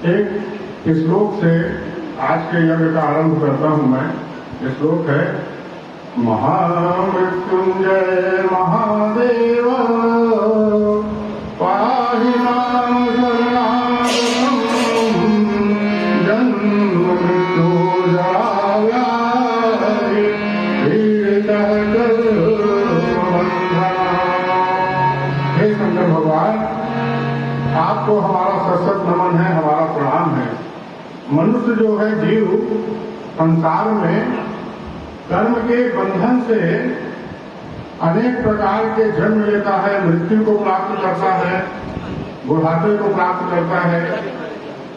एक श्लोक से आज के यज्ञ का आरंभ करता हूं मैं। ये श्लोक है महामृत्युंजय महादेव पाहि मां शरणागतम् जन्म मृत्यु जरा व्याधि पीडितः कर्मबन्धना। हे शंकर भगवान, आपको हमारा सशक्त नमन है, हमारा प्रणाम है। मनुष्य जो है जीव संसार में कर्म के बंधन से अनेक प्रकार के जन्म लेता है, मृत्यु को प्राप्त करता है, बुढ़ापे को प्राप्त करता है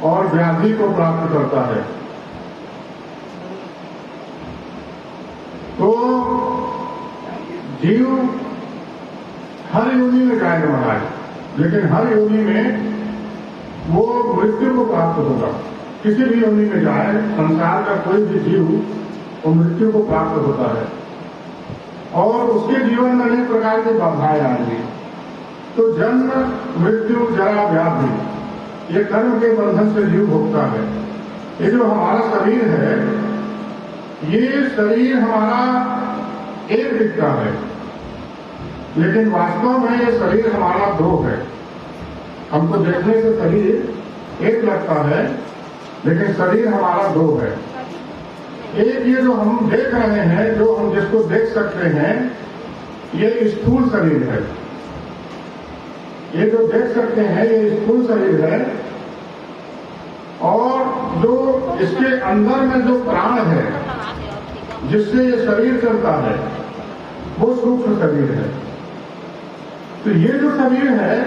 और व्याधि को प्राप्त करता है। तो जीव हर योनि में जाएगा महाराज, लेकिन हर योनि में वो मृत्यु को प्राप्त होगा। किसी भी योनि में जाए, संसार का कोई भी जीव वो मृत्यु को प्राप्त होता है और उसके जीवन में अनेक प्रकार की बाधाएं आएंगी। तो जन्म मृत्यु जरा व्याधि ये कर्म के बंधन से जीव भोगता है। ये जो हमारा शरीर है, ये शरीर हमारा एक दिखता है, लेकिन वास्तव में ये शरीर हमारा दो है। हमको देखने से शरीर एक लगता है, लेकिन शरीर हमारा दो है। एक ये जो हम देख रहे हैं, जो हम जिसको देख सकते हैं, ये स्थूल शरीर है। ये जो देख सकते हैं ये स्थूल शरीर है, और जो इसके अंदर में जो प्राण है जिससे ये शरीर चलता है, वो सूक्ष्म शरीर है। तो ये जो शरीर है,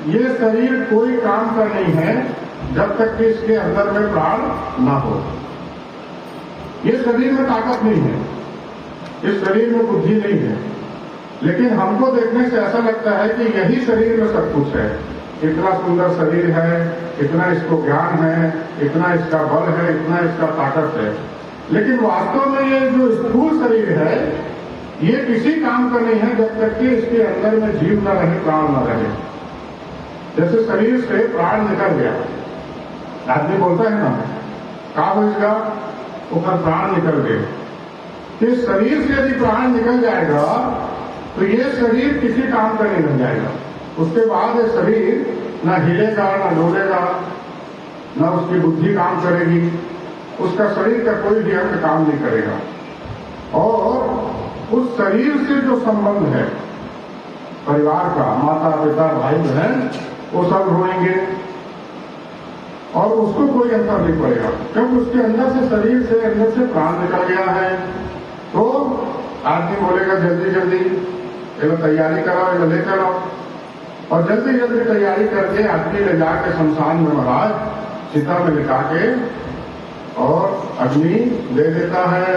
ये शरीर कोई काम का नहीं है जब तक कि इसके अंदर में प्राण ना हो। ये शरीर में ताकत नहीं है, इस शरीर में बुद्धि नहीं है, लेकिन हमको देखने से ऐसा लगता है कि यही शरीर में सब कुछ है। इतना सुंदर शरीर है, इतना इसको ज्ञान है, इतना इसका बल है, इतना इसका ताकत है, लेकिन वास्तव में ये जो स्थूल शरीर है, ये किसी काम का नहीं है जब तक कि इसके अंदर में जीव न रहे, प्राण न रहे। जैसे शरीर से प्राण निकल गया, आदमी बोलता है ना, कहाँ बचेगा, ऊपर प्राण निकल गए। इस शरीर से यदि प्राण निकल जाएगा तो ये शरीर किसी काम का नहीं बन जाएगा। उसके बाद ये शरीर न हिलेगा, न डोलेगा, न उसकी बुद्धि काम करेगी, उसका शरीर का कोई भी अंग काम नहीं करेगा। और उस शरीर से जो संबंध है परिवार का, माता पिता भाई बहन, वो सब रोएंगे और उसको कोई असर नहीं पड़ेगा, क्योंकि उसके अंदर से शरीर से अंदर से प्राण निकल गया है। तो आदमी बोलेगा जल्दी जल्दी ये तैयारी कराओ, ये लेकर आओ, और जल्दी जल्दी तैयारी करके आदमी ले जाके शमशान में महाराज चिता में लिटा के और अग्नि दे देता है।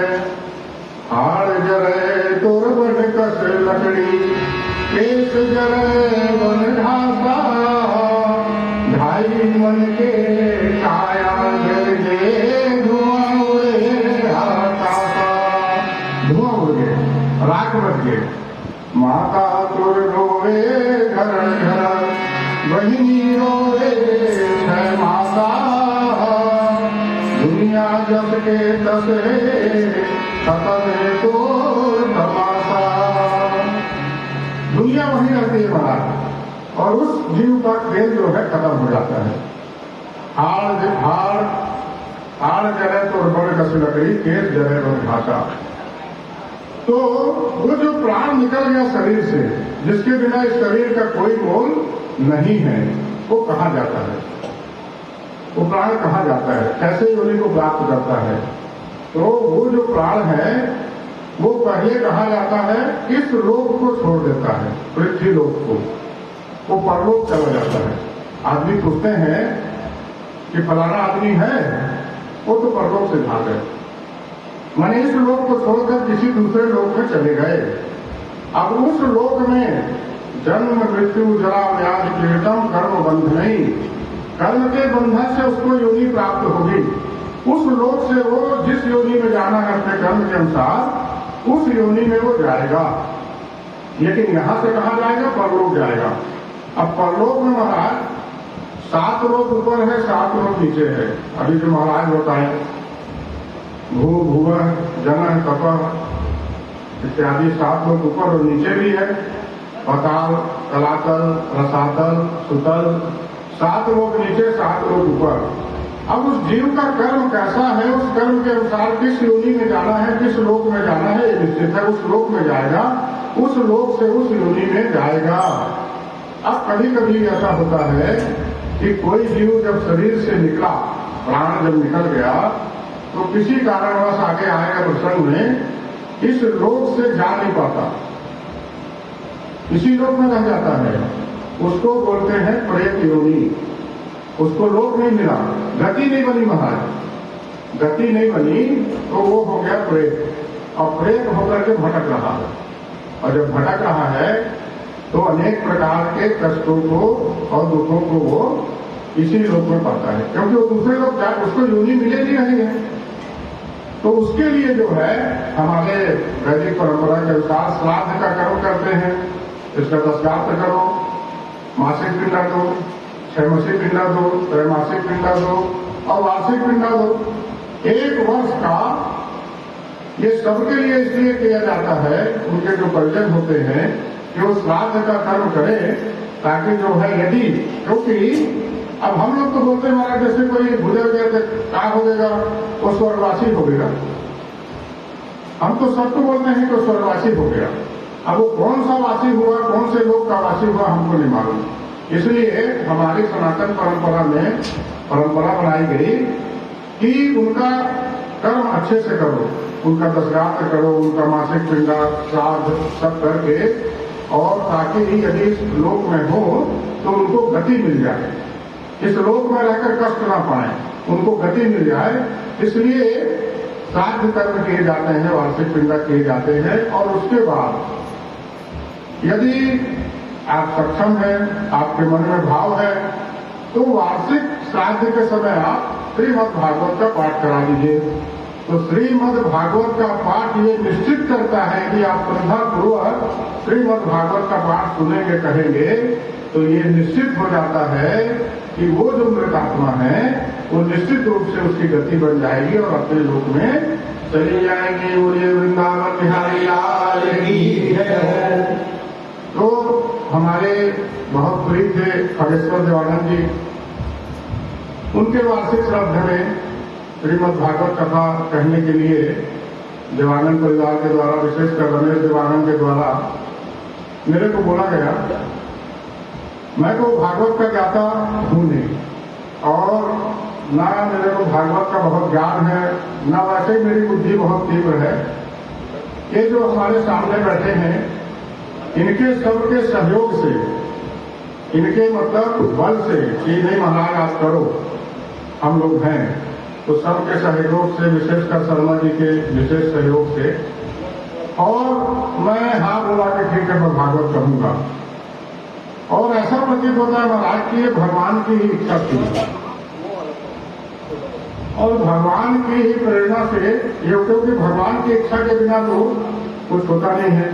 हाड़ जरे तोर बन कस लकड़ी, केस जरे बन ढासा, ढाई मन के काया जल जे, धुआं उड़े आकाशा। धुआं उड़ गए, राख बच गए। माता तुर रोवे घर घर, बहिनी रोवे छह माता, दुनिया जब के तसरे खत्म तो तमाशा। दुनिया वहीं रहती है महाराज, और उस जीव का खेल जो है खत्म हो जाता है। हाड़ जले तो बड़ कस लकड़ी, केस जले तो घाटा। तो वो जो प्राण निकल गया शरीर से, जिसके बिना इस शरीर का कोई मोल नहीं है, वो कहाँ जाता है? वो प्राण कहाँ जाता है? कैसे योनि को प्राप्त करता है? तो वो जो प्राण है वो पहले कहा जाता है इस लोक को छोड़ देता है, पृथ्वी लोक को, वो परलोक चला जाता है। आदमी पूछते हैं कि फलाना आदमी है, वो तो परलोक से भाग गए, माने इस लोक को छोड़कर किसी दूसरे लोक में चले गए। अब उस लोक में जन्म मृत्यु जरा व्याधि पीड़ितम कर्म बंध नहीं, कर्म के बंधन से उसको योनि प्राप्त होगी। उस लोक से वो जिस योनि में जाना है अपने कर्म के अनुसार उस योनि में वो जाएगा। लेकिन यहां से कहां जाएगा? परलोक जाएगा। अब परलोक में महाराज 7 लोक ऊपर है, 7 लोक नीचे है। अभी जो महाराज बताए भू भुवन जन तप इत्यादि 7 लोक ऊपर और नीचे भी है। पाताल, तलातल, रसातल, सुतल, 7 लोक नीचे, 7 लोक ऊपर। अब उस जीव का कर्म कैसा है, उस कर्म के अनुसार किस योनि में जाना है, किस लोक में जाना है, ये निश्चित है। उस लोक में जाएगा, उस लोक से उस योनि में जाएगा। अब कभी कभी ऐसा होता है कि कोई जीव जब शरीर से निकला, प्राण जब निकल गया, तो किसी कारणवश आगे आएगा प्रसंग में, इस लोक से जा नहीं पाता, इसी लोक में रह जाता है। उसको बोलते हैं प्रेत योनि। उसको लोक नहीं मिला, गति नहीं बनी महाराज, गति नहीं बनी तो वो हो गया प्रेत, और प्रेत होकर के भटक रहा है। और जब भटक रहा है तो अनेक प्रकार के कष्टों को और दुखों को वो इसी लोक में पाता है, क्योंकि वो दूसरे लोग जाए उसको योनि मिलेगी नहीं है। तो उसके लिए जो है हमारे वैदिक परंपरा के अनुसार श्राद्ध का कर्म करते हैं। इसका 10 श्राद्ध करो, मासिक पिंडा दो, 6 मासिक पिंडा दो, त्रैमासिक पिंडा दो और वार्षिक पिंडा दो। 1 वर्ष का ये सबके लिए इसलिए किया जाता है, उनके जो परिजन होते हैं कि वो श्राद्ध का कर्म करें, ताकि जो है यदि, क्योंकि अब हम लोग तो बोलते हैं महाराज जैसे कोई भूले गए थे क्या हो गएगा, वो स्वर्गवासी हो गया। हम तो सबको बोलते हैं कि स्वर्गवासी हो गया। अब वो कौन सा वासी हुआ, कौन से लोग का वासी हुआ, हमको नहीं मालूम। इसलिए हमारी सनातन परंपरा में परंपरा बनाई गई कि उनका कर्म अच्छे से करो, उनका 10 श्राद्ध करो, उनका मासिक पिंडा श्राद्ध सब करके, और ताकि यदि इस लोक में हो तो उनको गति मिल जाए, इस लोक में रहकर कष्ट ना पाए, उनको गति मिल जाए। इसलिए श्राद्ध कर्म किए जाते हैं, वार्षिक पिंडा किए जाते हैं। और उसके बाद यदि आप सक्षम हैं, आपके मन में भाव है, तो वार्षिक श्राद्ध के समय आप श्रीमद् भागवत का पाठ करा दीजिए। तो श्रीमद् भागवत का पाठ ये निश्चित करता है कि आप श्रद्धापूर्वक श्रीमद् भागवत का पाठ सुनेंगे, कहेंगे, तो ये निश्चित हो जाता है कि वो जो मृतात्मा है वो निश्चित रूप से उसकी गति बन जाएगी और अपने लोक में चली जाएगी। बोलिए वृंदावन बिहारी लाल की जय। तो हमारे बहुत प्रिय थे खगेश्वर देवानंद जी, उनके वार्षिक श्राद्ध में श्रीमद् भागवत कथा कहने के लिए देवानंद परिवार के द्वारा, विशेषकर रमेश देवानंद के द्वारा मेरे को बोला गया। मैं तो भागवत का ज्ञाता हूं नहीं, और ना मेरे को भागवत का बहुत ज्ञान है, ना वैसे ही मेरी बुद्धि बहुत तीव्र है। ये जो हमारे सामने बैठे हैं, इनके सबके सहयोग से, इनके मतलब बल से कि नहीं महाराज आप करो, हम लोग हैं, तो सबके सहयोग से, विशेषकर शर्मा जी के विशेष सहयोग से, और मैं हाँ बोला कि ठीक है मैं भागवत कहूंगा। और ऐसा प्रतीत होता है महाराज कि ये भगवान की ही इच्छा थी, और भगवान की ही प्रेरणा से ये, क्योंकि भगवान की इच्छा के बिना तो कुछ होता नहीं है।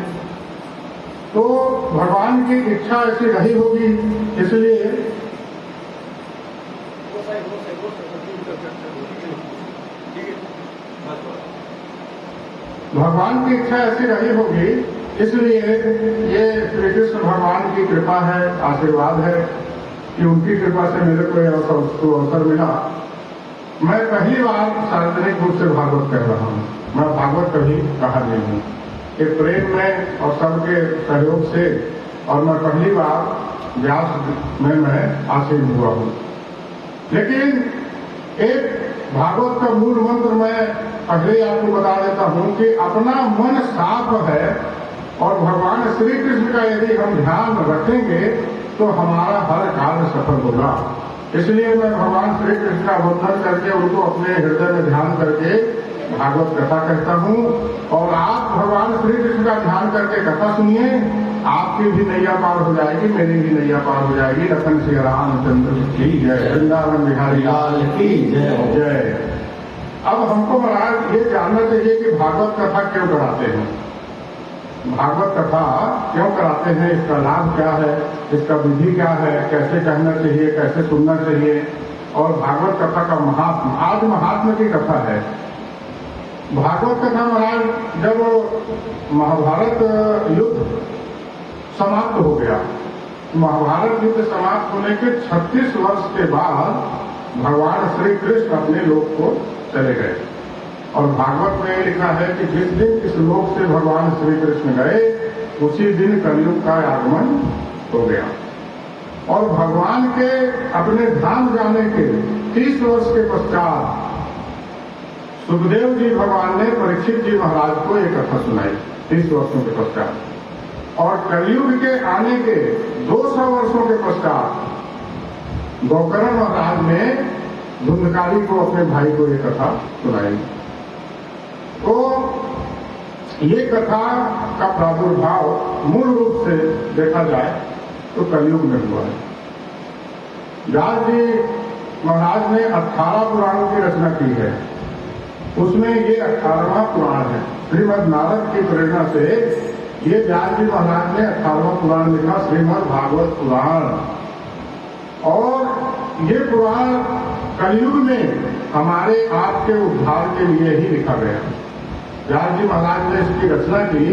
तो भगवान की इच्छा ऐसी रही होगी, इसलिए भगवान की इच्छा ऐसी रही होगी, इसलिए ये श्री कृष्ण भगवान की कृपा है, आशीर्वाद है कि उनकी कृपा से मेरे को अवसर मिला। मैं पहली बार सार्वजनिक रूप से भागवत कह रहा हूँ। मैं भागवत कभी कहा नहीं हूँ, एक प्रेम में और सबके सहयोग से, और मैं पहली बार व्यास में मैं आसीन हुआ हूँ। लेकिन एक भागवत का मूल मंत्र मैं पहले आपको बता देता हूँ कि अपना मन साफ है, और भगवान श्री कृष्ण का यदि हम ध्यान रखेंगे तो हमारा हर कार्य सफल होगा। इसलिए मैं भगवान श्री कृष्ण का वंदन करके, उनको अपने हृदय में ध्यान करके भागवत कथा कहता हूँ। और आप भगवान श्री कृष्ण का ध्यान करके कथा सुनिए, आपकी भी नैया पार हो जाएगी, मेरी भी नैया पार हो जाएगी। लखन श्री रामचंद्र की जय, वृंदावन बिहारी लाल की जय जय। अब हमको महाराज ये जानना चाहिए कि भागवत कथा क्यों कराते हैं, भागवत कथा क्यों कराते हैं, इसका लाभ क्या है, इसका विधि क्या है, कैसे कहना चाहिए, कैसे सुनना चाहिए, और भागवत कथा का महात्म। आज महात्म की कथा है। भागवत कथा महाराज जब महाभारत युद्ध समाप्त हो गया, महाभारत युद्ध समाप्त होने के 36 वर्ष के बाद भगवान श्री कृष्ण अपने लोक को चले गए। और भागवत में लिखा है कि जिस दिन इस लोक से भगवान श्री कृष्ण गए उसी दिन कलयुग का आगमन हो गया। और भगवान के अपने धाम जाने के 30 वर्ष के पश्चात सुखदेव जी भगवान ने परीक्षित जी महाराज को एक कथा सुनाई 30 वर्षों के पश्चात। और कलयुग के आने के 200 वर्षों के पश्चात गोकर्ण महाराज ने धुंधकारी को, अपने भाई को, ये कथा सुनाई। तो ये कथा का प्रादुर्भाव मूल रूप से देखा जाए तो कलयुग में हुआ है। व्यास जी महाराज ने 18 पुराणों की रचना की है, उसमें ये 18वां पुराण है। श्रीमद् नारद की प्रेरणा से ये व्यास जी महाराज ने 18वां पुराण लिखा, श्रीमद् भागवत पुराण। और ये पुराण कलयुग में हमारे आपके उद्धार के लिए ही लिखा गया। व्यास जी महाराज ने इसकी रचना की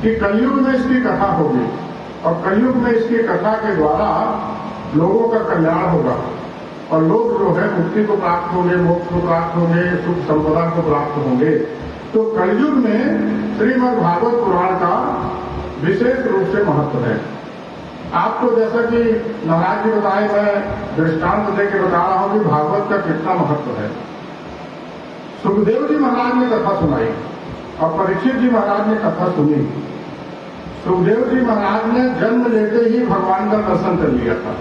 कि कलयुग में इसकी कथा होगी और कलयुग में इसकी कथा के द्वारा लोगों का कल्याण होगा और लोग जो है मुक्ति को प्राप्त होंगे, मोक्ष को प्राप्त होंगे, सुख संपदा को प्राप्त होंगे। तो कलयुग में श्रीमद् भागवत पुराण का विशेष रूप से महत्व है। आपको जैसा कि महाराज जी बताए, मैं दृष्टांत देकर बता रहा हूं कि भागवत का कितना महत्व है। सुखदेव जी महाराज ने कथा सुनाई और परीक्षित जी महाराज ने कथा सुनी। सुखदेव जी महाराज ने जन्म लेते ही भगवान का दर्शन कर लिया था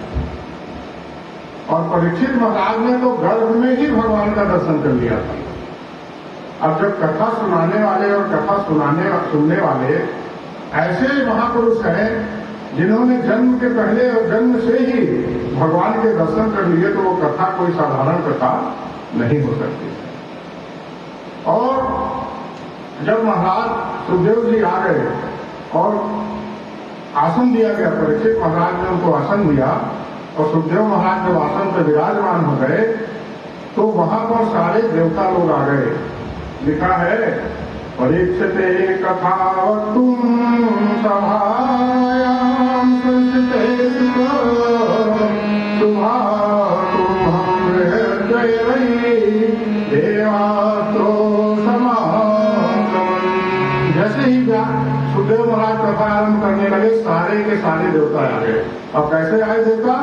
और परीक्षित महाराज ने तो गर्भ में ही भगवान का दर्शन कर लिया था। अब जब कथा सुनाने वाले और कथा सुनने वाले ऐसे महापुरुष हैं जिन्होंने जन्म के पहले और जन्म से ही भगवान के दर्शन कर लिए, तो वो कथा कोई साधारण कथा नहीं हो सकती। और जब महाराज सुखदेव जी आ गए और आसन दिया गया, परीक्षित महाराज ने उनको आसन दिया और सुखदेव महाराज जब आसन पर विराजमान हो गए तो वहां पर सारे देवता लोग आ गए। लिखा है, परीक्षते कथा तुम सभायाम संस्ते सुभा तुम देवास्त्रो समान। जैसे ही सुखदेव महाराज कथा आरंभ करने लगे, सारे के सारे देवता आ गए। अब कैसे आए देवता?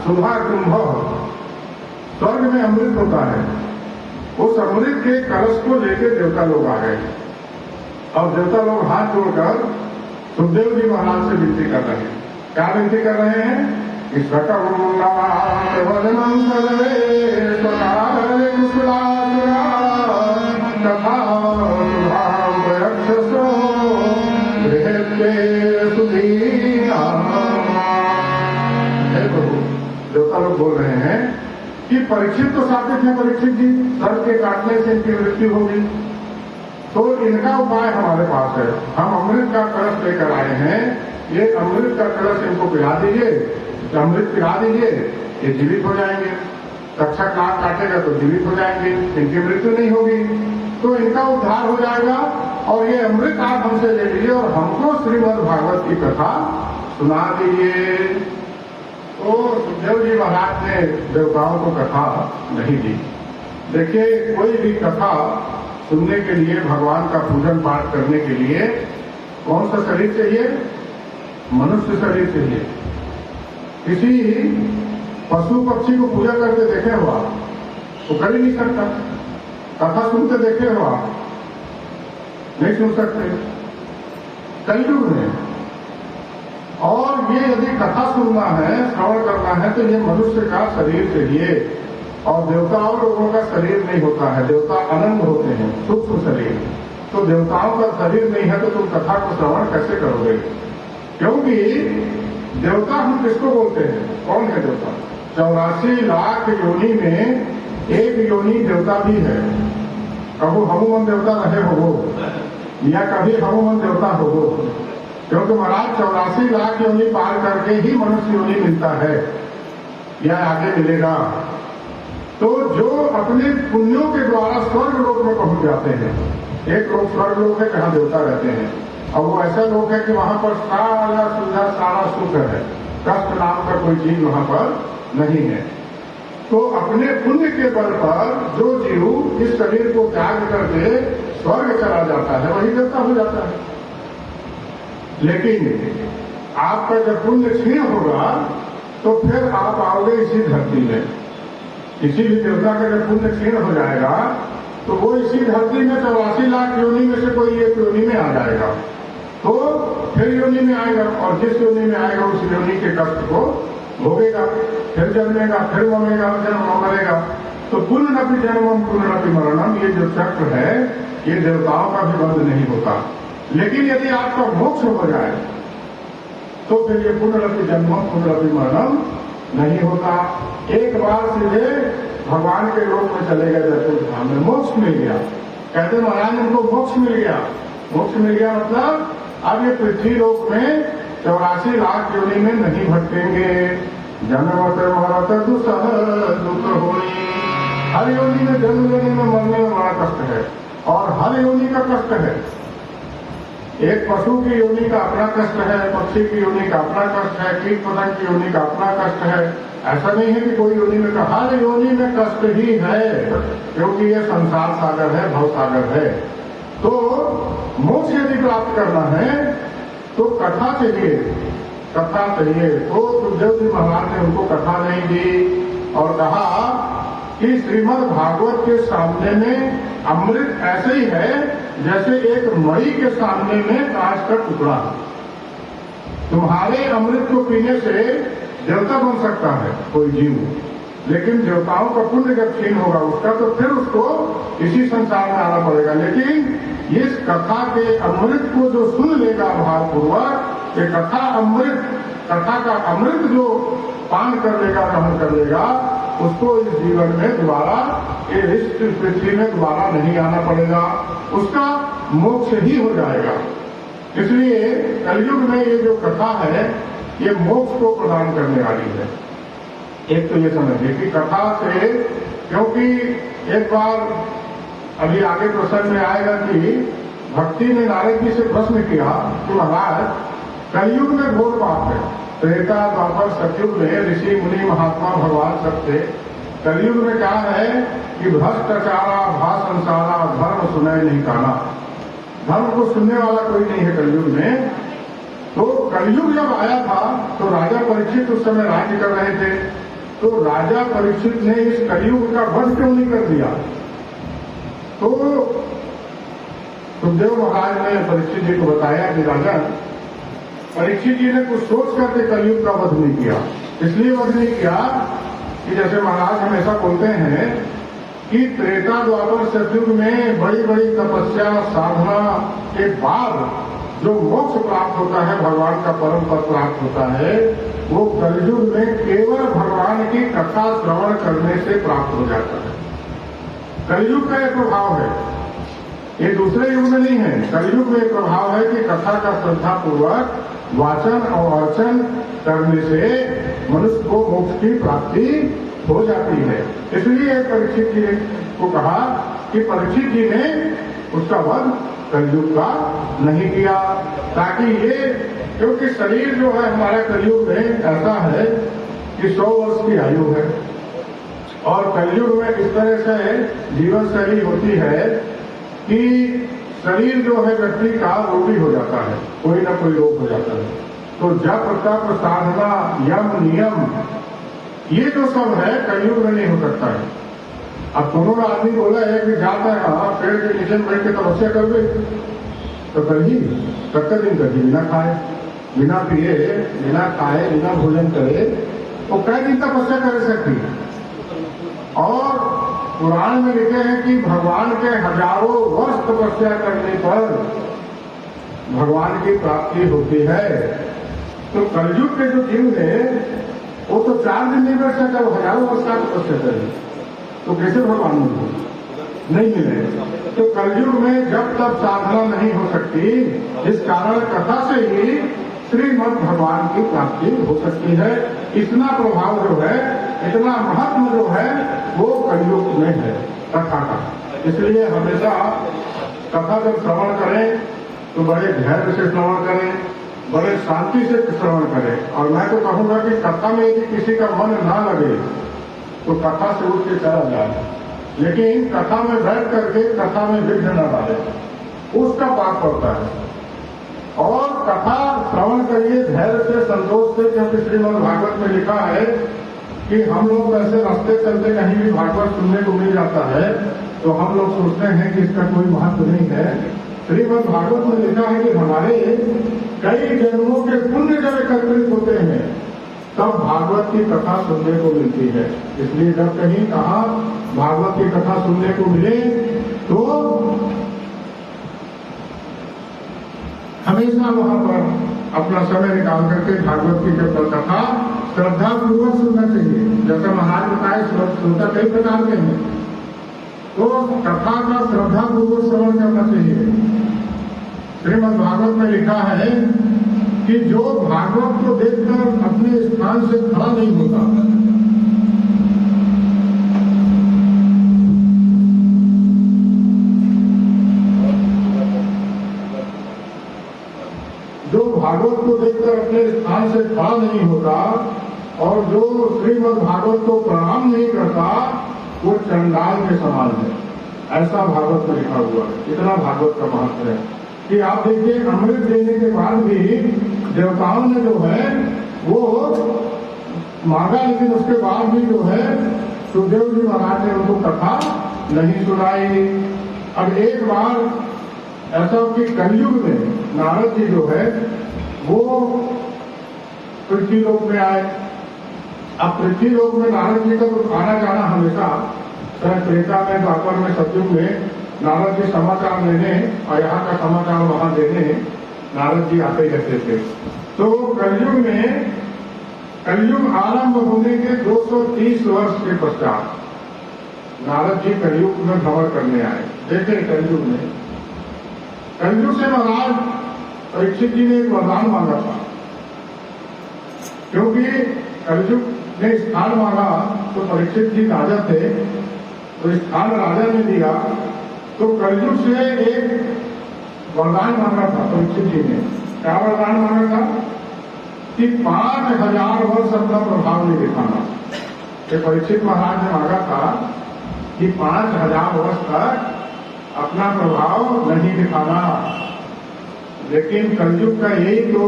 सुधा कुंभ, स्वर्ग में अमृत होता है, उस अमृत के कलश को लेकर देवता लोग आ गए। और देवता लोग हाथ जोड़कर सुखदेव जी महाराज से विनती कर रहे हैं। क्या विनती कर रहे हैं? देवता लोग बोल रहे हैं कि परीक्षित तो साबित है, परीक्षित जी सर्प के काटने से इनकी मृत्यु होगी, तो इनका उपाय हमारे पास है। हम अमृत का कलश लेकर आए हैं, ये अमृत का कलश इनको पिला दीजिए, अमृत पिला दीजिए, ये जीवित हो जाएंगे। तक्षक नाक काटेगा तो जीवित हो जाएंगे, इनकी मृत्यु नहीं होगी, तो इनका उद्धार हो जाएगा। और ये अमृत आप हमसे ले लीजिए और हमको श्रीमद् भागवत की कथा सुना दीजिए। तो सुखदेव जी महाराज ने देवताओं को कथा नहीं दी। देखिए, कोई भी कथा सुनने के लिए, भगवान का पूजन पाठ करने के लिए कौन सा शरीर चाहिए? मनुष्य शरीर चाहिए। किसी पशु पक्षी को पूजा करके देखे हो आप? तो कर ही नहीं सकता। कथा सुनते देखे हो आप? नहीं सुन सकते। कलयुग में, और ये यदि कथा सुनना है, श्रवण करना है, तो ये मनुष्य का शरीर चाहिए। और देवताओं लोगों का शरीर नहीं होता है, देवता अनंत होते हैं, सूक्ष्म शरीर। तो देवताओं का शरीर नहीं है तो तुम कथा को श्रवण कैसे करोगे? क्योंकि देवता हम किसको बोलते हैं? कौन है देवता? 84 लाख योनि में एक योनि देवता भी है। कभी हनुमान देवता रहे हो या कभी हनुमान देवता हो, क्योंकि महाराज 84 लाख योनि पार करके ही मनुष्य योनि मिलता है या आगे मिलेगा। तो जो अपने पुण्यों के द्वारा स्वर्ग लोक में पहुंच जाते हैं, एक लोग स्वर्ग लोक है जहां देवता रहते हैं, और वो ऐसा लोक है कि वहां पर सारा सुविधा सारा सुख है, कष्ट नाम का कोई चीज वहां पर नहीं है। तो अपने पुण्य के बल पर जो जीव इस शरीर को त्याग करके स्वर्ग चला जाता है वही देवता हो जाता है। लेकिन आपका जब पुण्य क्षीण होगा तो फिर आप आओगे इसी धरती में। किसी भी देवता का जब पुण्य क्षीण हो जाएगा तो वो इसी धरती में 84 लाख योनि में से कोई एक योनि में आ जाएगा, तो फिर योनि में आएगा, और जिस योनि में आएगा उस योनि के कष्ट को भोगेगा, फिर जन्मेगा, फिर मरेगा, जन्म मरेगा। तो पुनरपि जन्मम पुनरपि मरणम, ये जो चक्र है ये देवताओं का भी बंद नहीं होता। लेकिन यदि आपका मोक्ष हो जाए तो फिर ये पुनरपि जन्मम पुनरपि मरणम नहीं होता। एक बार सीधे भगवान के लोक में चले गए जयपुर धाम में, मोक्ष मिल गया। कहते महाराज उनको मोक्ष मिल गया। मोक्ष मिल गया मतलब अब ये पृथ्वी लोक में 84 लाख योनि में नहीं भटकेंगे। जन्मत मरत दुसह दुख होई, हर योनि में जन्म लेने में मरने में बड़ा कष्ट है, और हर योनि का कष्ट है। एक पशु की योनि का अपना कष्ट है, पक्षी की योनि का अपना कष्ट है, कीट पतंग की योनि का अपना कष्ट है। ऐसा नहीं है कि कोई योनि में, हर योनि में कष्ट ही है, क्योंकि ये संसार सागर है, भव सागर है। तो मोक्ष यदि प्राप्त करना है तो कथा चाहिए, कथा चाहिए। तो सुखदेव जी महाराज ने उनको कथा नहीं दी और कहा कि श्रीमद् भागवत के सामने में अमृत ऐसे ही है जैसे एक मणि के सामने में कांच का टुकड़ा। तुम्हारे अमृत को पीने से देवता बन सकता है कोई जीव, लेकिन देवताओं का पुण्य जब क्षीण होगा उसका तो फिर उसको इसी संसार में आना पड़ेगा। लेकिन इस कथा के अमृत को जो सुन लेगा भावपूर्वक, ये कथा अमृत, कथा का अमृत जो पान कर लेगा, ग्रहण कर लेगा, उसको इस जीवन में दोबारा इस पृथ्वी में दोबारा नहीं आना पड़ेगा, उसका मोक्ष ही हो जाएगा। इसलिए कलयुग में ये जो कथा है ये मोक्ष को प्रदान करने वाली है। एक तो ये समझिए कि कथा से, क्योंकि एक बार अभी आगे प्रसंग में आएगा कि भक्ति ने नारद जी से प्रश्न किया कि महाराज कलयुग में घोर पाप है, त्रेता द्वापर सतयुग में ऋषि मुनि महात्मा भगवान सब थे, कलयुग में क्या है कि भ्रष्टाचारा भा संसारा धर्म सुनाई नहीं काना, धर्म को सुनने वाला कोई नहीं है कलयुग में। तो कलयुग जब आया था तो राजा परीक्षित उस समय राज्य कर रहे थे, तो राजा परीक्षित ने इस कलयुग का वध क्यों नहीं कर दिया? तो सुखदेव महाराज ने परीक्षित जी को बताया कि राजा, परीक्षित जी ने कुछ सोच करके कलयुग का वध नहीं किया। इसलिए वध नहीं किया कि जैसे महाराज हमेशा बोलते हैं कि त्रेता द्वापर सतयुग में बड़ी बड़ी तपस्या साधना के बाद जो मोक्ष प्राप्त होता है, भगवान का परम पद प्राप्त होता है, वो कलयुग में केवल भगवान की कथा श्रवण करने से प्राप्त हो जाता है। कलयुग का एक प्रभाव है, ये दूसरे युग में नहीं है। कलयुग में एक प्रभाव है कि कथा का श्रद्धापूर्वक वाचन और अर्चन करने से मनुष्य को मोक्ष की प्राप्ति हो जाती है। इसलिए परीक्षित जी को कहा कि परीक्षित जी ने उसका वध कलयुग का नहीं किया, ताकि ये, क्योंकि शरीर जो है हमारा कलयुग में ऐसा है कि 100 वर्ष की आयु है, और कलयुग में इस तरह से जीवन शैली होती है कि शरीर जो है व्यक्ति का रोगी हो जाता है, कोई ना कोई रोग हो जाता है। तो जप तप साधना यम नियम ये जो सब है कलयुग में नहीं हो सकता है। अब दोनों आदमी बोला है कि जाता है पेड़ के नीचे बैठ के तपस्या कर गए, तो कल ही कत्तर दिन कर बिना खाए बिना पिए बिना खाए बिना भोजन करे वो कई दिन तपस्या कर सकती है। और पुराण में लिखे हैं कि भगवान के हजारों वर्ष तपस्या करने पर भगवान की प्राप्ति होती है। तो कलयुग के जो जीव है वो तो 4 दिन नहीं बैठ सकता, वो हजारों वर्ष का तपस्या करें तो कैसे भगवान नहीं मिलेगा। तो कलयुग में जब तक साधना नहीं हो सकती, इस कारण कथा से ही श्रीमद् भगवान की प्राप्ति हो सकती है। इतना प्रभाव जो है, इतना महत्व जो है, वो कलयुग में है कथा का। इसलिए हमेशा कथा जब श्रवण करें तो बड़े धैर्य से श्रवण करें, बड़े शांति से श्रवण करें। और मैं तो कहूंगा कि कथा में यदि किसी का मन ना लगे तो कथा से उठ के चला जाए, लेकिन कथा में बैठ करके कथा में विघ्न न डाले, उसका पाप पड़ता है। और कथा श्रवण करिए धैर्य से, संतोष से, क्योंकि श्रीमद् भागवत में लिखा है कि हम लोग ऐसे रास्ते चलते कहीं भी भागवत सुनने को मिल जाता है तो हम लोग सोचते हैं कि इसका कोई महत्व नहीं है। श्रीमद् भागवत में लिखा है कि हमारे कई जन्मों के पुण्य जब एकत्रित होते हैं तब भागवत की कथा सुनने को मिलती है। इसलिए जब कहीं कहा भागवत की कथा सुनने को मिले तो हमेशा वहां पर अपना समय निकाल करके भागवत की जब कथा श्रद्धा पूर्वक सुनना चाहिए। जैसे महाराज बताए श्रोता कई प्रकार के हैं, तो कथा का श्रद्धा पूर्वक श्रवण करना चाहिए। श्रीमद् भागवत में लिखा है कि जो भागवत को देखकर अपने स्थान से खड़ा नहीं होता, जो भागवत को देखकर अपने स्थान से खड़ा नहीं होता और जो श्रीमद् भागवत को प्रणाम नहीं करता, वो चंडाल के समान है। ऐसा भागवत में लिखा हुआ है। इतना भागवत का महत्व है कि आप देखिए, अमृत देने के बाद भी देवताओं ने जो है वो मांगा, लेकिन उसके बाद भी जो है सुखदेव जी महाराज ने उनको कथा नहीं सुनाई। अब एक बार ऐसा कि कलयुग में नारद जी जो है वो पृथ्वी लोक में आए। अब पृथ्वी लोक में नारद जी का तो आना जाना हमेशा, त्रेता में, द्वापर में, सतयुग में नारद जी समाचार लेने और यहाँ का समाचार वहां देने नारद जी आते रहते थे। तो कलयुग में, कलयुग आरंभ होने के 230 वर्ष के पश्चात नारद जी कलयुग में भ्रमण करने आए। देखे कलयुग में, कलयुग से महाराज परीक्षित जी ने एक वरदान मांगा था, क्योंकि कलयुग ने स्थान मांगा तो परीक्षित जी राजा थे, तो स्थान राजा ने दिया। तो कलयुग से एक वरदान मांगा था परीक्षित जी ने। क्या वरदान मांगा था? कि 5000 वर्ष अपना प्रभाव नहीं दिखाना। ये परीक्षित महाराज ने मांगा था कि 5000 वर्ष तक अपना प्रभाव नहीं दिखाना। लेकिन कलयुग का यही तो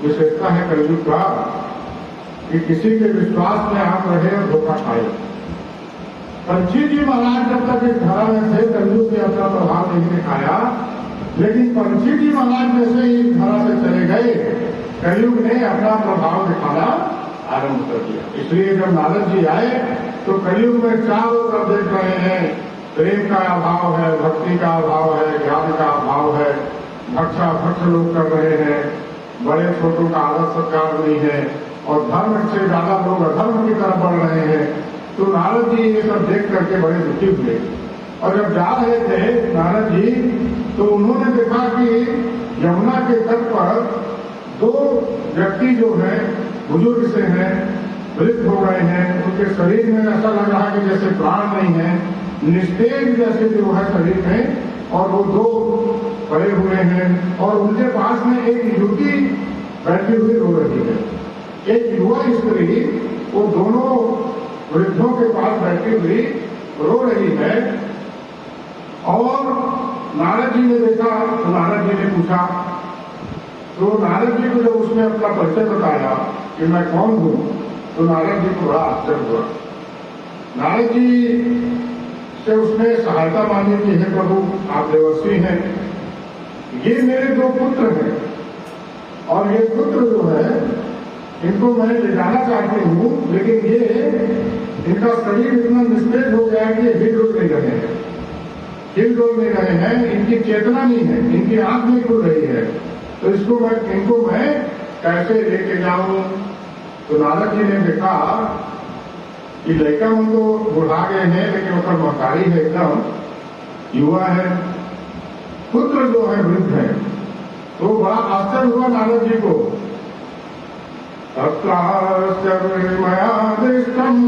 विशेषता है कलयुग का, कि किसी के विश्वास में आप रहे और धोखा खाए। परीक्षित जी महाराज जब तक इस धरा में थे कलयुग ने अपना प्रभाव नहीं दिखाया, लेकिन परीक्षित जी महाराज जैसे ही इस धरा से चले गए, कलयुग ने अपना प्रभाव दिखाना आरंभ कर दिया। इसलिए जब नारद जी आए तो कलयुग में चारों तरफ देख रहे हैं, प्रेम का अभाव है, भक्ति का अभाव है, ज्ञान का अभाव है, भक्षा भक्ष लोग कर रहे हैं, बड़े छोटों का आदर सत्कार नहीं है, और धर्म से ज्यादा लोग अधर्म की तरफ बढ़ रहे हैं। तो नारद जी ये सब देख करके बड़े दुखी हुए। और जब जा रहे थे नारद जी, तो उन्होंने देखा कि यमुना के तट पर 2 व्यक्ति जो है बुजुर्ग से हैं, वृद्ध हो गए हैं। उनके शरीर में ऐसा लग रहा है कि जैसे प्राण नहीं है, निस्तेज जैसे जो है शरीर में, और वो 2 पड़े हुए हैं। और उनके पास में एक युवती बैठी हुई रो रही है। एक युवा स्त्री वो दोनों वृद्धों के पास बैठी हुई रो रही है। और नारद जी ने देखा तो नारद जी ने पूछा, तो नारद जी को जब उसने अपना परिचय बताया कि मैं कौन हूं, तो नारद जी को बड़ा आश्चर्य हुआ। नारद जी से उसने सहायता मांगी कि हे प्रभु, आप देवर्षि हैं, ये मेरे 2 पुत्र हैं, और ये पुत्र जो है इनको मैं ले जाना चाहती हूँ, लेकिन ये इनका शरीर इतना निस्तेज हो गया है कि हिल डुल नहीं रहे हैं, हिल डुल नहीं रहे हैं, इनकी चेतना नहीं है, इनकी आंख नहीं खुल रही है, तो इनको मैं कैसे लेके जाऊं? तो नारद जी ने देखा कि लड़का उनको बुढ़ा गए हैं, लेकिन उसका महतारी है एकदम, युवा है, पुत्र जो है वृद्ध है। तो बड़ा आश्चर्य हुआ नारद जी को। तत्राश्चर्यमया दृष्टम्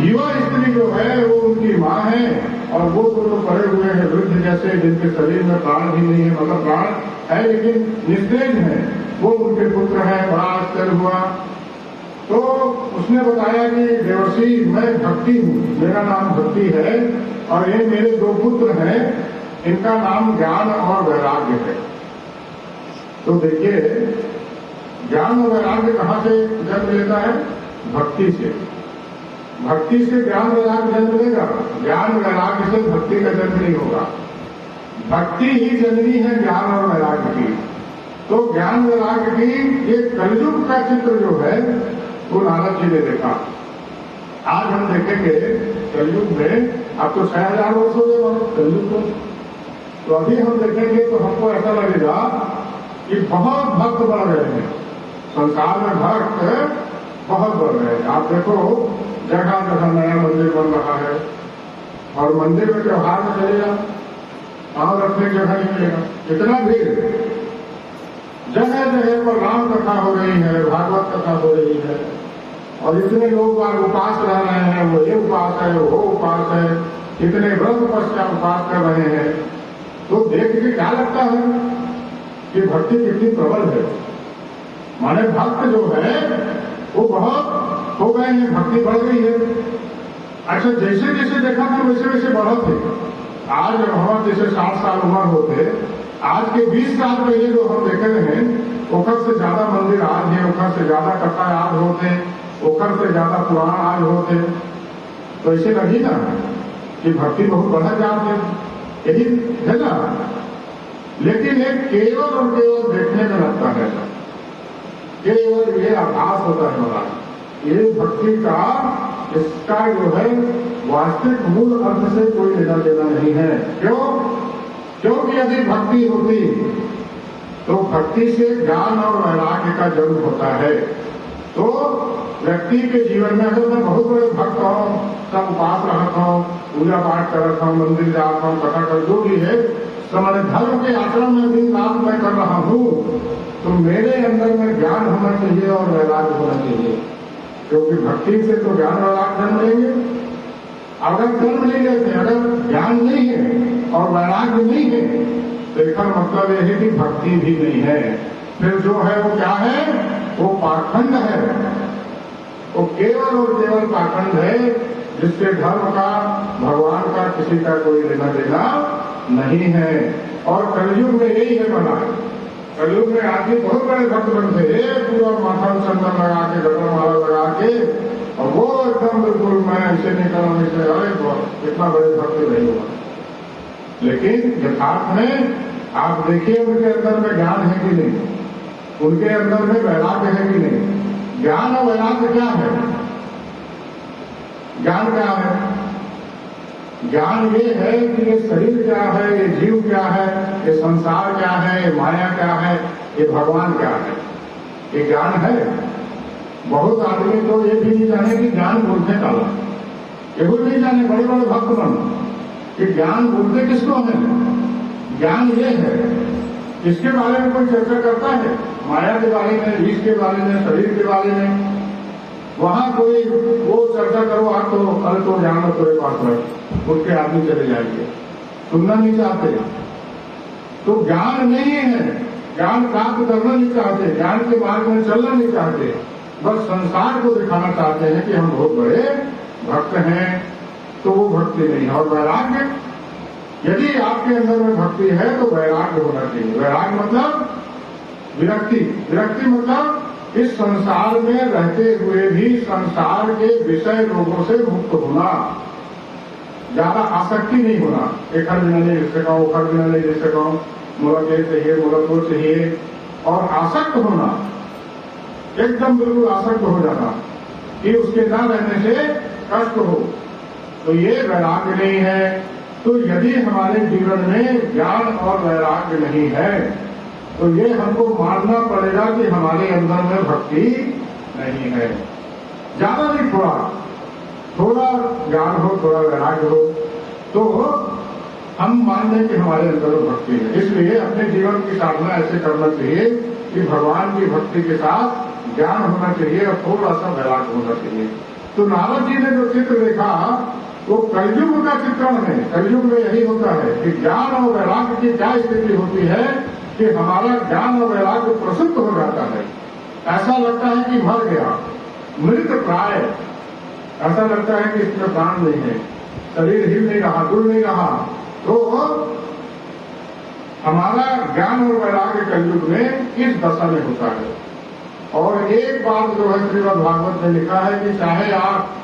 युवा स्त्री जो है वो उनकी माँ है, और वो तो पड़े हुए हैं वृद्ध जैसे, जिनके शरीर में प्राण भी नहीं है, मतलब प्राण है लेकिन निस्तेज है, वो उनके पुत्र हैं। बड़ा आश्चर्य हुआ। तो उसने बताया कि देवर्षि मैं भक्ति हूँ, मेरा नाम भक्ति है, और ये मेरे दो पुत्र हैं, इनका नाम ज्ञान और वैराग्य है। तो देखिए, ज्ञान और वैराग्य कहाँ से जन्म लेता है? भक्ति से। भक्ति से ज्ञान वैराग्य जन्म लेगा, ज्ञान वैराग्य से भक्ति का जन्म नहीं होगा। भक्ति ही जननी है ज्ञान और वैराग्य की। तो ज्ञान वैराग्य की ये कलयुग का चित्र जो है वो नारद जी ने देखा। आज हम देखेंगे कलयुग में, अब तो 6000 वर्ष हो गए कलयुग को, तो अभी हम देखेंगे तो हमको ऐसा लगेगा कि बहुत भक्त बढ़ रहे हैं, संसार में भक्त बहुत बढ़ रहे हैं। आप देखो जगह जगह नया मंदिर बन रहा है, और मंदिर में त्योहार में चलेगा, पांव रखने की जगह नहीं मिलेगा, इतना भीड़। जगह जगह पर राम कथा हो रही है, भागवत कथा हो रही है, और इतने लोग उपास रह रहे हैं, वो ये उपास है, वो उपास है, इतने व्रत पश्चात उपास कर रहे हैं। तो देख के क्या लगता है कि भक्ति कितनी प्रबल है। माने भक्त जो है वो बहुत हो गए हैं, भक्ति बढ़ गई है। अच्छा, जैसे जैसे देखा था वैसे वैसे बढ़ा थे। आज हमारे जैसे 60 साल उम्र होते, आज के 20 साल पहले जो हम देख रहे हैं, ओखर से ज्यादा मंदिर आज है, ओखर से ज्यादा कथा आज होते, ओखर से ज्यादा पुराण आज होते। तो ऐसे लगी ना कि भक्ति बहुत बढ़ा जाते, यही है ना। लेकिन एक केवल और केवल देखने में लगता है, केवल ये आभास होता है हमारा, ये भक्ति का इसका जो है वास्तविक मूल अर्थ से कोई लेना देना नहीं है। क्यों? क्योंकि यदि भक्ति होती तो भक्ति से ज्ञान और वैराग्य का जन्म होता है। तो व्यक्ति के जीवन में अगर मैं बहुत बड़े भक्त हूँ, सब उपास रखता हूँ, पूजा पाठ कर रखा हूँ, मंदिर जाता हूँ, कथा कर, जो भी है समाज धर्म के आचरण में दिन रात मैं कर रहा हूँ, तो मेरे अंदर में ज्ञान होना चाहिए और वैराग्य होना चाहिए। क्योंकि भक्ति से तो ज्ञान वैराग्य जन्म लेंगे। अगर जन्म नहीं लेते, अगर ज्ञान नहीं है और वैराग्य नहीं है, तो इसका मतलब यह है कि भक्ति भी नहीं है। फिर जो है वो क्या है? वो पाखंड है, वो केवल और केवल पाखंड है, जिससे धर्म का, भगवान का किसी का कोई लेना देना नहीं है। और कलयुग में यही है बना। कलयुग में आदमी बहुत बड़े भक्त बनते हैं, पूरा माथा में चंदन लगा के, गटरमाला लगा के, और वो एकदम बिल्कुल मैं ऐसे नहीं करूँ, ऐसे, अरे इतना बड़े भक्त नहीं हुआ। लेकिन यथार्थ में आप देखिए उनके अंदर में ज्ञान है कि नहीं, उनके अंदर में वैराग्य है कि नहीं। ज्ञान और वैराग्य क्या है? ज्ञान क्या है? ज्ञान ये है कि ये शरीर क्या है, ये जीव क्या है, ये संसार क्या है, ये माया क्या है, ये भगवान क्या है, ये ज्ञान है। बहुत आदमी तो ये भी नहीं जाने कि ज्ञान बोलते काला, ये भी नहीं जाने, बड़े बड़े भक्त बन कि ज्ञान बोलते किसको है। ज्ञान ये है, इसके बारे में कोई चर्चा करता है, माया के बारे में, विष के बारे में, शरीर के बारे में, वहां कोई वो चर्चा करो आप तो कल तो ज्ञान तुम्हारे पास रख, उठ के आदमी चले जाएंगे, सुनना नहीं चाहते। तो ज्ञान नहीं है, ज्ञान प्राप्त करना नहीं चाहते, ज्ञान के मार्ग में चलना नहीं चाहते, बस संसार को दिखाना चाहते हैं कि हम बहुत बड़े भक्त हैं। तो वो भक्ति नहीं है। और वैराग्य, यदि आपके अंदर में भक्ति है तो वैराग्य होना चाहिए। वैराग्य मतलब विरक्ति, विरक्ति मतलब इस संसार में रहते हुए भी संसार के विषय लोगों से मुक्त होना, ज्यादा आसक्ति नहीं होना। एक हर दिन नहीं जिससे कहूँ, हर दिन नहीं जिससे कहूँ, मुलक ये चाहिए, मुलक वो चाहिए, और आसक्त होना, एकदम बिल्कुल आसक्त हो जाना कि उसके न रहने से कष्ट हो, तो ये वैराग्य नहीं है। तो यदि हमारे जीवन में ज्ञान और वैराग्य नहीं है तो ये हमको मानना पड़ेगा कि हमारे अंदर में भक्ति नहीं है। ज्यादा नहीं, थोड़ा ज्ञान हो, थोड़ा वैराग्य हो तो हम मान लें कि हमारे अंदर में भक्ति है। इसलिए अपने जीवन की साधना ऐसे करना चाहिए कि भगवान की भक्ति के साथ ज्ञान होना चाहिए और थोड़ा सा वैराग्य होना चाहिए। तो नारद जी ने जो चित्र देखा वो कलयुग का चित्रण है। कलयुग में यही होता है कि ज्ञान और वैराग्य की क्या स्थिति होती है कि हमारा ज्ञान और वैराग्य प्रसिद्ध हो जाता है। ऐसा लगता है कि मर गया, मृत प्राय, ऐसा लगता है कि इसमें प्राण नहीं है, शरीर हिल नहीं रहा, डुल नहीं रहा। तो हमारा ज्ञान और वैराग्य कलयुग में इस दशा में होता है। और एक बात जो है श्रीमद् भागवत में लिखा है कि चाहे आप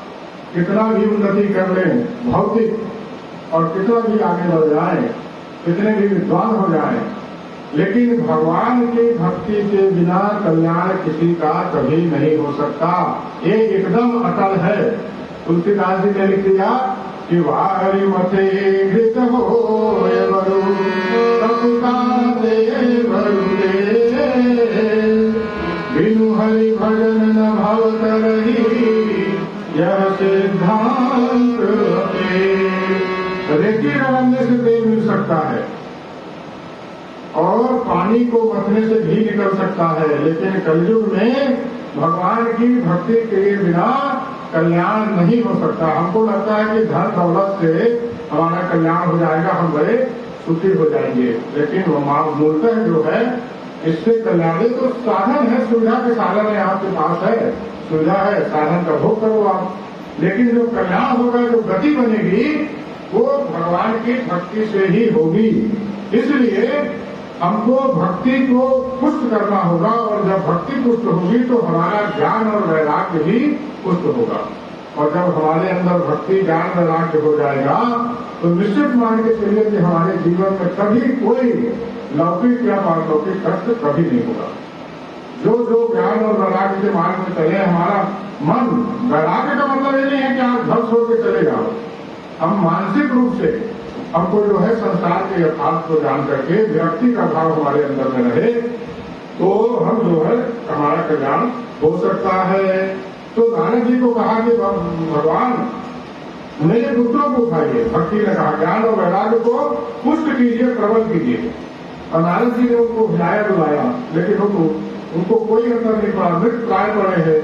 कितना भी उन्नति कर लें भौतिक और कितना भी आगे बढ़ जाए, कितने भी विद्वान हो जाए, लेकिन भगवान की भक्ति के बिना कल्याण किसी का कभी नहीं हो सकता। ये एकदम अटल है। तुलसीदास जी ने लिख दिया कि वारी मथे घृत हो बिनु हरि भजन न भव तरही यह सिद्धांत रेती रगड़ने से तेल मिल सकता है और पानी को मथने से घी निकल सकता है, लेकिन कलयुग में भगवान की भक्ति के बिना कल्याण नहीं हो सकता। हमको लगता है कि धन दौलत से हमारा कल्याण हो जाएगा, हम बड़े सुखी हो जाएंगे, लेकिन वो मूलतः जो है इससे कल्याण तो साधन है, सुविधा के साधन है, आपके पास है, सुविधा है, साधन का भोग करो आप, लेकिन जो कल्याण होगा, जो गति बनेगी वो भगवान की भक्ति से ही होगी। इसलिए हमको भक्ति को पुष्ट करना होगा और जब भक्ति पुष्ट होगी तो हमारा ज्ञान और वैराग्य भी पुष्ट होगा। और जब हमारे अंदर भक्ति ज्ञान वैराग्य हो जाएगा तो निश्चित मान के चलिए कि हमारे जीवन में कभी कोई लौकिक या पारलौकिक कष्ट कभी नहीं होगा। जो जो ज्ञान और वैराग्य के मार्ग में चले, हमारा मन, वैराग्य का मतलब ये नहीं है कि आप घर छोड़ के चले जाओ। हम मानसिक रूप से हमको जो है संसार के यथार्थ को जान करके विरक्ति का भाव हमारे अंदर में रहे तो हम जो है हमारा कल्याण हो सकता है। तो नारद जी को कहा कि भगवान मेरे पुत्रों को उठाइए। भक्ति ने कहा ज्ञान और वैराग्य को पुष्ट कीजिए, प्रबल कीजिए। और नारद जी ने उनको हिलाया डुलाया, लेकिन उनको कोई असर नहीं पड़ा, मृत प्राय पड़े हैं।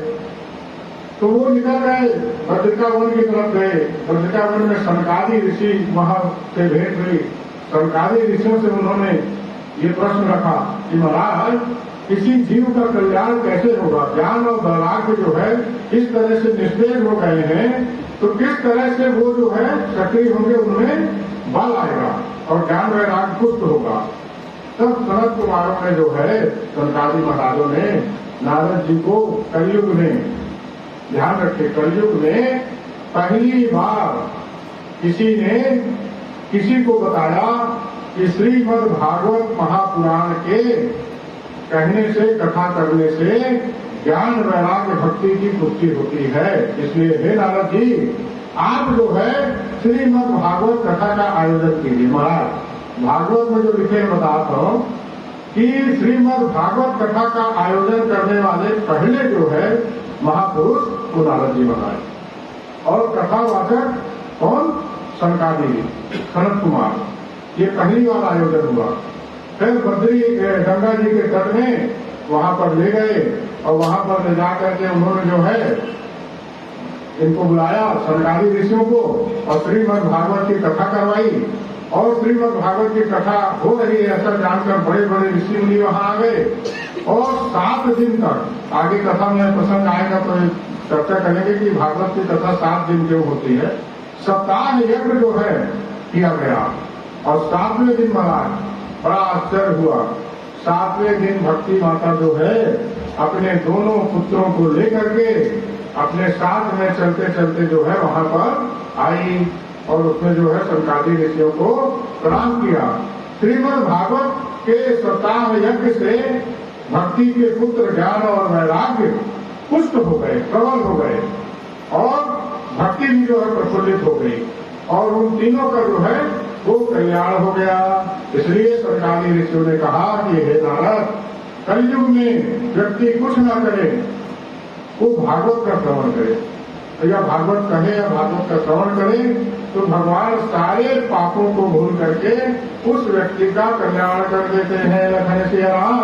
तो वो निकल गए, बद्रिका वन की तरफ गए। बद्रिका वन में सनकादि ऋषि वहां से भेंट हुई। सनकादि ऋषियों से उन्होंने ये प्रश्न रखा कि महाराज किसी जीव का कल्याण कैसे होगा? ज्ञान और वैराग्य जो है इस तरह से निस्तेज हो गए हैं, तो किस तरह से वो जो है सक्रिय होंगे, उनमें बल आएगा और ज्ञान वैराग्य पुष्ट होगा। तब सनत कुमारों ने जो है, सनकादि महाराजों ने नारद जी को कलयुग में, ध्यान रखें, कलयुग में पहली बार किसी ने किसी को बताया कि श्रीमद् भागवत महापुराण के कहने से, कथा करने से ज्ञान वैराग्य भक्ति की पुष्टि होती है। इसलिए हे नारद जी, आप जो है श्रीमद् भागवत कथा का आयोजन कीजिए। महाराज भागवत में जो लिखे बताता हूं कि श्रीमद् भागवत कथा का आयोजन करने वाले पहले जो है महापुरुष वो नारद जी बनाए। और कथावाचक कौन? सनकादि, सनत कुमार। ये पहली बार आयोजन हुआ। फिर बद्री गंगा जी के तट में वहां पर ले गए और वहां पर ले जाकर के उन्होंने जो है इनको बुलाया, सनकादि ऋषियों को, और श्रीमद् भागवत की कथा करवाई। और श्रीमद् भागवत की कथा हो रही है ऐसा जानकर बड़े बड़े ऋषि मुनि वहां आ गए। और 7 दिन तक, आगे कथा में प्रसंग आएगा तो चर्चा करेंगे कि भागवत की कथा 7 दिन क्यों होती है। सप्ताह यज्ञ जो है किया गया और 7वें दिन महाराज बड़ा आश्चर्य हुआ। 7वें दिन भक्ति माता जो है अपने दोनों पुत्रों को लेकर के अपने साथ में चलते चलते जो है वहां पर आई और उसने जो है सनकादि ऋषियों को प्रणाम किया। श्रीमद् भागवत के सप्ताह यज्ञ से भक्ति के पुत्र ज्ञान और वैराग्य पुष्ट हो गए, प्रबल हो गए और भक्ति भी जो है प्रफुल्लित हो गई। और उन तीनों का जो है वो कल्याण हो गया। इसलिए सरकारी ऋषियों ने कहा कि हे नारद, कलयुग में व्यक्ति कुछ ना करे, वो भागवत का श्रवण करे, या भागवत कहे या भागवत का श्रवण करे, तो भगवान सारे पापों को भूल करके उस व्यक्ति का कल्याण कर देते हैं। लखन सिया राम